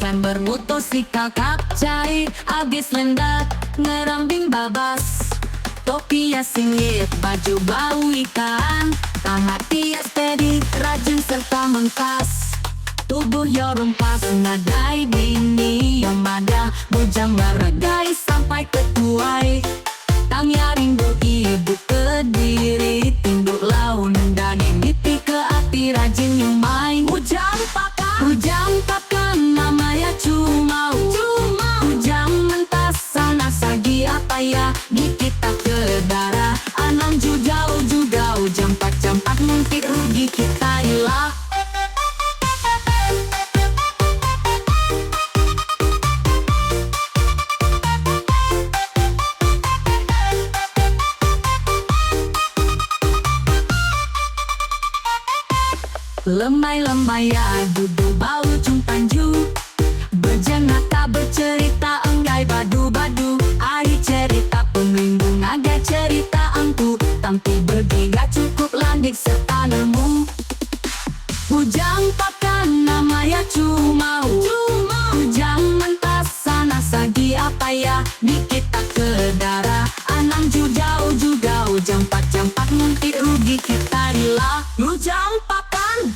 Rem bermotosikal kapcai abis lendat ngerambing babas. Topinya singit, baju bau ikan, tangan dia steady, rajin serta mengkas. Tubuh yo rumpas, nadai bini yang mada, bujang meregai sampai ke tuai. Tangnya rindu ibu Kediri, tinduk laun dan mimpi ke api rajin nyumai. Ujang pakan namanya cumau. Ujang mentas sana sagi apa ya, di kita ke darah. Anang jujau jampak mungkin rugi kita ilah. Lemai ya duduk bau cumpanju, berjenaka bercerita enggai badu-badu. Ari cerita peminggung ada cerita angku, tampi bergiga cukup landik serta nemu. Ujang pakan namanya cumau. Ujang mentas sana sagi apa ya, di kita ke darah. Anang jujau jampak mungkin rugi kita ilah. Ujang pakan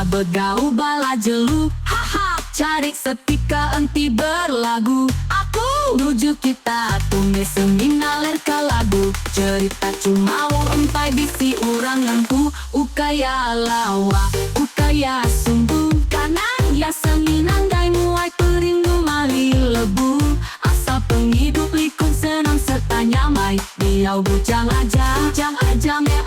begau bala jelu, haha, cari setika enti berlagu. Aku rujuk kita tumis seminaler ke lagu, cerita cuma empai bisi orang ngangku. Ukaya lawa, ukaya sumbu, kanan ya seminang dai muai perindu mali lebu. Asal penghidup likun senang serta nyamai, diau bujang aja me